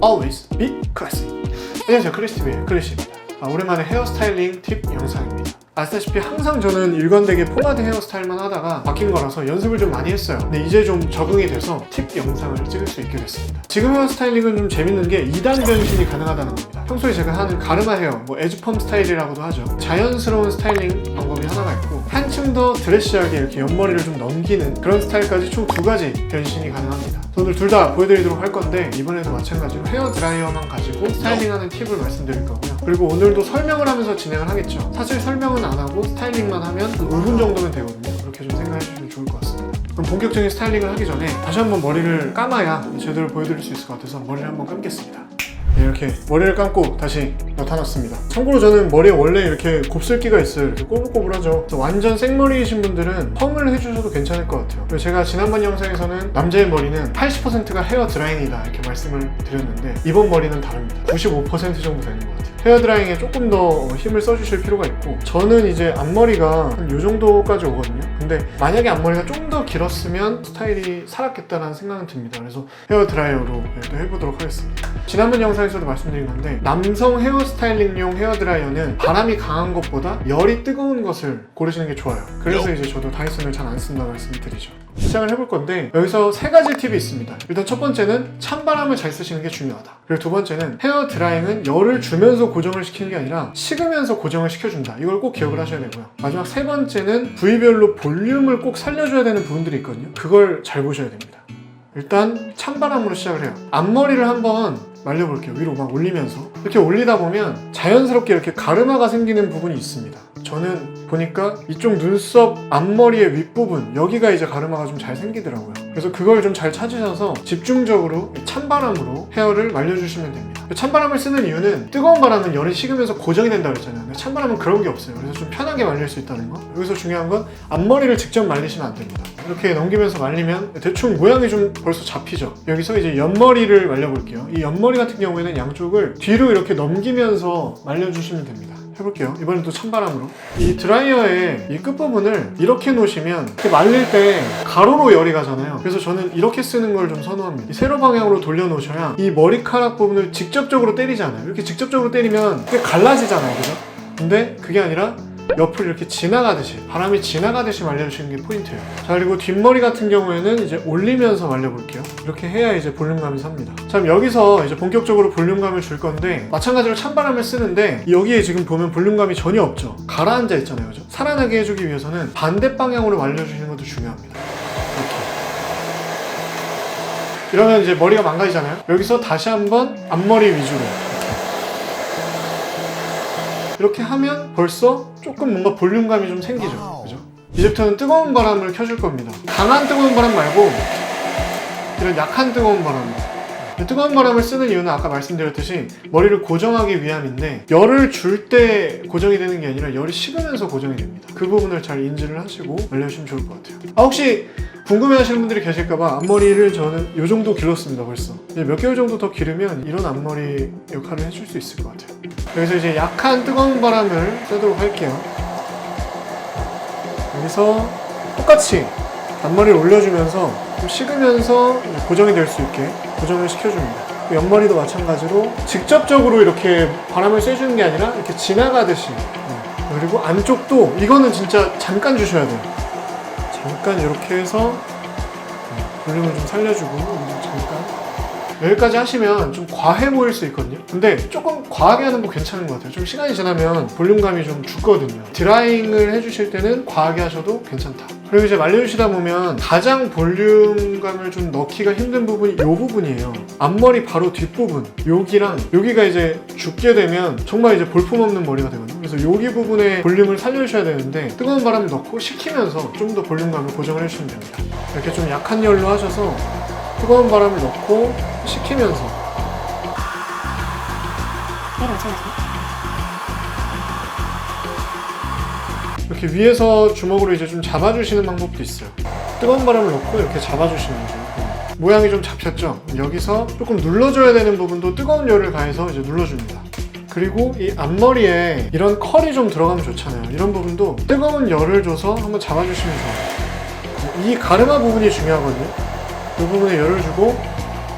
always be classy. 안녕하세요, 클래시TV의 클래시입니다. 오랜만에 헤어스타일링 팁 영상입니다. 아시다시피 항상 저는 일관되게 포마드 헤어스타일만 하다가 바뀐 거라서 연습을 좀 많이 했어요. 근데 이제 좀 적응이 돼서 팁 영상을 찍을 수 있게 됐습니다. 지금 헤어스타일링은 좀 재밌는 게 2단 변신이 가능하다는 겁니다. 평소에 제가 하는 가르마 헤어, 에즈펌 스타일이라고도 하죠. 자연스러운 스타일링 방법이 하나가 있고 한층 더 드레시하게 이렇게 옆머리를 좀 넘기는 그런 스타일까지 총 2가지 변신이 가능합니다. 오늘 둘 다 보여드리도록 할 건데 이번에도 마찬가지로 헤어 드라이어만 가지고 스타일링하는 팁을 말씀드릴 거고요. 그리고 오늘도 설명을 하면서 진행을 하겠죠. 사실 설명은 안 하고 스타일링만 하면 한 5분 정도면 되거든요. 그렇게 좀 생각해 주시면 좋을 것 같습니다. 그럼 본격적인 스타일링을 하기 전에 다시 한번 머리를 감아야 제대로 보여드릴 수 있을 것 같아서 머리를 한번 감겠습니다. 네, 이렇게 머리를 감고 다시 나타났습니다. 참고로 저는 머리에 원래 이렇게 곱슬기가 있어요. 이렇게 꼬불꼬불하죠. 완전 생머리이신 분들은 펌을 해주셔도 괜찮을 것 같아요. 그리고 제가 지난번 영상에서는 남자의 머리는 80%가 헤어 드라잉이다 이렇게 말씀을 드렸는데 이번 머리는 다릅니다. 95% 정도 되는 것 같아요. 헤어 드라잉에 조금 더 힘을 써주실 필요가 있고 저는 이제 앞머리가 한 요 정도까지 오거든요. 근데 만약에 앞머리가 좀 더 길었으면 스타일이 살았겠다는 생각은 듭니다. 그래서 헤어 드라이어로 또 해보도록 하겠습니다. 지난번 영상에서도 말씀드린 건데 남성 헤어 스타일링용 헤어 드라이어는 바람이 강한 것보다 열이 뜨거운 것을 고르시는 게 좋아요. 그래서 이제 저도 다이슨을 잘 안 쓴다고 말씀을 드리죠. 시작을 해볼 건데 여기서 3가지 팁이 있습니다. 일단 첫 번째는 찬바람을 잘 쓰시는 게 중요하다. 그리고 두 번째는 헤어 드라잉은 열을 주면서 고정을 시키는 게 아니라 식으면서 고정을 시켜준다. 이걸 꼭 기억을 하셔야 되고요. 마지막 3번째는 부위별로 볼륨을 꼭 살려줘야 되는 부분들이 있거든요. 그걸 잘 보셔야 됩니다. 일단 찬바람으로 시작을 해요. 앞머리를 한번 말려볼게요. 위로 막 올리면서 이렇게 올리다 보면 자연스럽게 이렇게 가르마가 생기는 부분이 있습니다. 저는 보니까 이쪽 눈썹 앞머리의 윗부분 여기가 이제 가르마가 좀 잘 생기더라고요. 그래서 그걸 좀 잘 찾으셔서 집중적으로 찬바람으로 헤어를 말려주시면 됩니다. 찬바람을 쓰는 이유는 뜨거운 바람은 열이 식으면서 고정이 된다고 했잖아요. 근데 찬바람은 그런 게 없어요. 그래서 좀 편하게 말릴 수 있다는 거. 여기서 중요한 건 앞머리를 직접 말리시면 안 됩니다. 이렇게 넘기면서 말리면 대충 모양이 좀 벌써 잡히죠. 여기서 이제 옆머리를 말려볼게요. 이 옆머리 같은 경우에는 양쪽을 뒤로 이렇게 넘기면서 말려주시면 됩니다. 해볼게요. 이번엔 또 찬바람으로. 이 드라이어의 이 끝부분을 이렇게 놓으시면 이렇게 말릴 때 가로로 열이 가잖아요. 그래서 저는 이렇게 쓰는 걸 좀 선호합니다. 이 세로 방향으로 돌려 놓으셔야 이 머리카락 부분을 직접적으로 때리지 않아요. 이렇게 직접적으로 때리면 꽤 갈라지잖아요. 그죠? 근데 그게 아니라 옆을 이렇게 지나가듯이 바람이 지나가듯이 말려주시는 게 포인트예요. 자, 그리고 뒷머리 같은 경우에는 이제 올리면서 말려볼게요. 이렇게 해야 이제 볼륨감이 삽니다. 자, 그럼 여기서 이제 본격적으로 볼륨감을 줄 건데 마찬가지로 찬바람을 쓰는데 여기에 지금 보면 볼륨감이 전혀 없죠. 가라앉아 있잖아요. 그죠? 살아나게 해주기 위해서는 반대 방향으로 말려주시는 것도 중요합니다. 이렇게. 이러면 이제 머리가 망가지잖아요. 여기서 다시 한번 앞머리 위주로 이렇게 하면 벌써 조금 뭔가 볼륨감이 좀 생기죠. 그죠? 이제부터는 뜨거운 바람을 켜줄 겁니다. 강한 뜨거운 바람 말고 이런 약한 뜨거운 바람. 뜨거운 바람을 쓰는 이유는 아까 말씀드렸듯이 머리를 고정하기 위함인데 열을 줄 때 고정이 되는 게 아니라 열이 식으면서 고정이 됩니다. 그 부분을 잘 인지를 하시고 말려주시면 좋을 것 같아요. 혹시 궁금해하시는 분들이 계실까봐 앞머리를 저는 이 정도 길렀습니다. 벌써 이제 몇 개월 정도 더 기르면 이런 앞머리 역할을 해줄 수 있을 것 같아요. 여기서 이제 약한 뜨거운 바람을 쐬도록 할게요. 여기서 똑같이 앞머리를 올려주면서 좀 식으면서 고정이 될 수 있게 고정을 시켜줍니다. 옆머리도 마찬가지로 직접적으로 이렇게 바람을 쐬주는 게 아니라 이렇게 지나가듯이. 그리고 안쪽도 이거는 진짜 잠깐 주셔야 돼요. 잠깐 이렇게 해서 볼륨을 좀 살려주고 잠깐. 여기까지 하시면 좀 과해 보일 수 있거든요. 근데 조금 과하게 하는 거 괜찮은 것 같아요. 좀 시간이 지나면 볼륨감이 좀 죽거든요. 드라잉을 해주실 때는 과하게 하셔도 괜찮다. 그리고 이제 말려주시다 보면 가장 볼륨감을 좀 넣기가 힘든 부분이 이 부분이에요. 앞머리 바로 뒷부분 여기랑 여기가 이제 죽게 되면 정말 이제 볼품없는 머리가 되거든요. 그래서 여기 부분에 볼륨을 살려주셔야 되는데 뜨거운 바람을 넣고 식히면서 좀 더 볼륨감을 고정을 해주시면 됩니다. 이렇게 좀 약한 열로 하셔서 뜨거운 바람을 넣고 식히면서 이렇게 위에서 주먹으로 이제 좀 잡아주시는 방법도 있어요. 뜨거운 바람을 넣고 이렇게 잡아주시면 돼요. 모양이 좀 잡혔죠? 여기서 조금 눌러줘야 되는 부분도 뜨거운 열을 가해서 이제 눌러줍니다. 그리고 이 앞머리에 이런 컬이 좀 들어가면 좋잖아요. 이런 부분도 뜨거운 열을 줘서 한번 잡아주시면 돼요. 이 가르마 부분이 중요하거든요. 이 부분에 열을 주고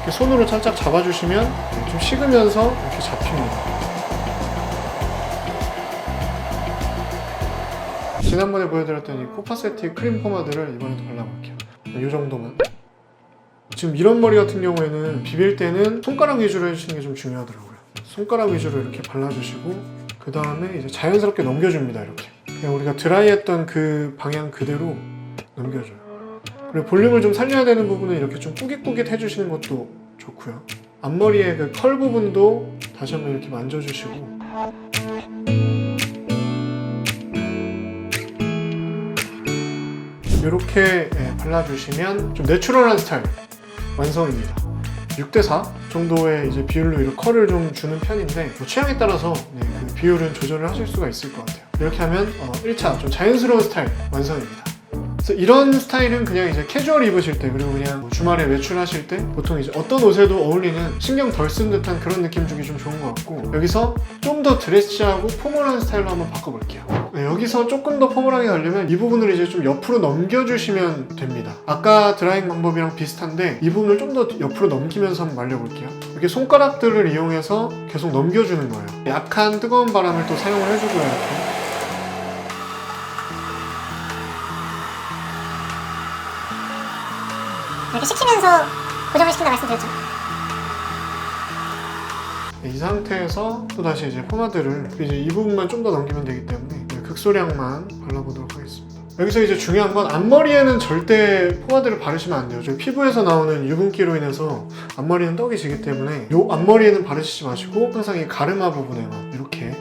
이렇게 손으로 살짝 잡아주시면 좀 식으면서 이렇게 잡힙니다. 지난번에 보여드렸던 이 코파세티 크림 포마드를 이번에도 발라볼게요. 이 정도만. 지금 이런 머리 같은 경우에는 비빌 때는 손가락 위주로 해주시는 게 좀 중요하더라고요. 손가락 위주로 이렇게 발라주시고 그 다음에 이제 자연스럽게 넘겨줍니다. 이렇게 그냥 우리가 드라이했던 그 방향 그대로 넘겨줘요. 그리고 볼륨을 좀 살려야 되는 부분은 이렇게 좀 꾸깃꾸깃 해주시는 것도 좋고요. 앞머리의 그 컬 부분도 다시 한번 이렇게 만져주시고 이렇게 발라주시면 좀 내추럴한 스타일 완성입니다. 6대4 정도의 이제 비율로 이렇게 컬을 좀 주는 편인데 뭐 취향에 따라서 그 비율은 조절을 하실 수가 있을 것 같아요. 이렇게 하면 1차 좀 자연스러운 스타일 완성입니다. 그래서 이런 스타일은 그냥 이제 캐주얼 입으실 때 그리고 그냥 뭐 주말에 외출하실 때 보통 이제 어떤 옷에도 어울리는 신경 덜 쓴 듯한 그런 느낌 주기 좀 좋은 것 같고 여기서 좀 더 드레시하고 포멀한 스타일로 한번 바꿔볼게요. 여기서 조금 더 포멀하게 가려면 이 부분을 이제 좀 옆으로 넘겨주시면 됩니다. 아까 드라잉 방법이랑 비슷한데 이 부분을 좀 더 옆으로 넘기면서 한번 말려볼게요. 이렇게 손가락들을 이용해서 계속 넘겨주는 거예요. 약한 뜨거운 바람을 또 사용을 해주고요. 이렇게 식히면서 고정을 시킨다 말씀드렸죠. 이 상태에서 또 다시 이제 포마드를 이제 이 부분만 좀 더 넘기면 되기 때문에 극소량만 발라보도록 하겠습니다. 여기서 이제 중요한 건 앞머리에는 절대 포마드를 바르시면 안 돼요. 저희 피부에서 나오는 유분기로 인해서 앞머리는 떡이 지기 때문에 이 앞머리에는 바르시지 마시고 항상 이 가르마 부분에만 이렇게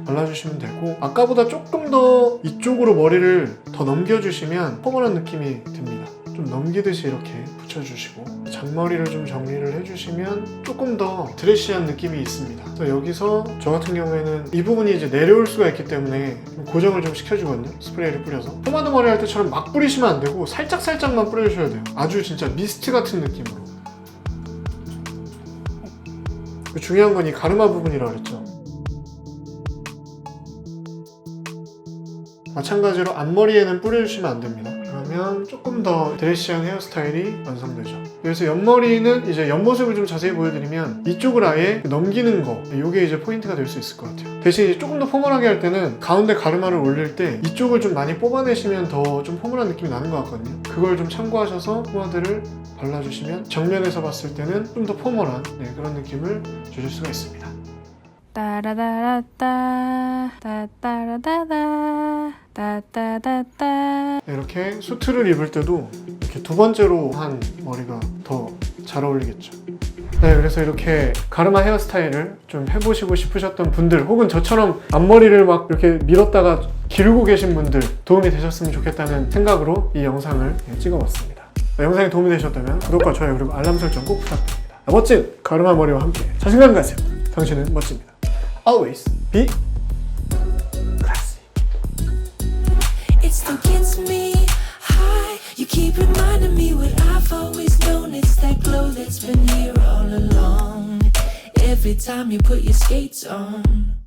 발라주시면 되고 아까보다 조금 더 이쪽으로 머리를 더 넘겨주시면 포멀한 느낌이 듭니다. 좀 넘기듯이 이렇게 붙여주시고 잔머리를 좀 정리를 해주시면 조금 더 드레시한 느낌이 있습니다. 그래서 여기서 저 같은 경우에는 이 부분이 이제 내려올 수가 있기 때문에 좀 고정을 좀 시켜주거든요. 스프레이를 뿌려서 포마드 머리 할 때처럼 막 뿌리시면 안 되고 살짝살짝만 뿌려주셔야 돼요. 아주 진짜 미스트 같은 느낌으로. 중요한 건 이 가르마 부분이라고 그랬죠. 마찬가지로 앞머리에는 뿌려주시면 안 됩니다. 그러면 조금 더 드레시한 헤어스타일이 완성되죠. 그래서 옆머리는 이제 옆모습을 좀 자세히 보여드리면 이쪽을 아예 넘기는 거 이게 이제 포인트가 될 수 있을 것 같아요. 대신 이제 조금 더 포멀하게 할 때는 가운데 가르마를 올릴 때 이쪽을 좀 많이 뽑아내시면 더 좀 포멀한 느낌이 나는 것 같거든요. 그걸 좀 참고하셔서 포마드를 발라주시면 정면에서 봤을 때는 좀 더 포멀한 그런 느낌을 주실 수가 있습니다. 따라다라따 따따라다다 따따다따 이렇게 수트를 입을 때도 이렇게 두 번째로 한 머리가 더 잘 어울리겠죠. 네, 그래서 이렇게 가르마 헤어스타일을 좀 해보시고 싶으셨던 분들 혹은 저처럼 앞머리를 막 이렇게 밀었다가 기르고 계신 분들 도움이 되셨으면 좋겠다는 생각으로 이 영상을 찍어봤습니다. 영상이 도움이 되셨다면 구독과 좋아요 그리고 알람 설정 꼭 부탁드립니다. 멋진 가르마 머리와 함께 자신감 가세요. 당신은 멋집니다. Always be classy. It still gets me high. You keep reminding me what I've always known. It's that glow that's been here all along. Every time you put your skates on.